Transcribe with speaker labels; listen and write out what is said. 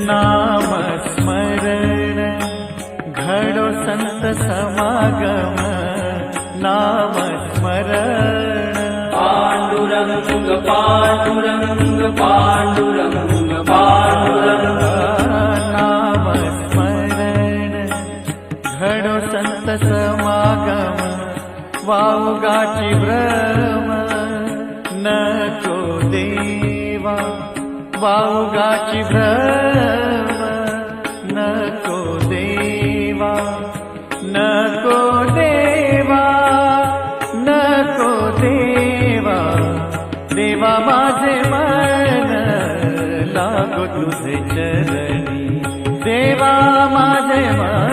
Speaker 1: नाम स्मरण घडो संत समागम, नाम स्मरण
Speaker 2: पांडुरंग पांडुरंग पांडुरंग पांडुरंग।
Speaker 1: नाम स्मरण घडो संत समागम, वावगाची भ्रम नको देवा, वावगाची भ्रम नको देवा, नको देवा, नको देवा। देवा माझे मन लागो तुझे चरणी, देवा माझे मन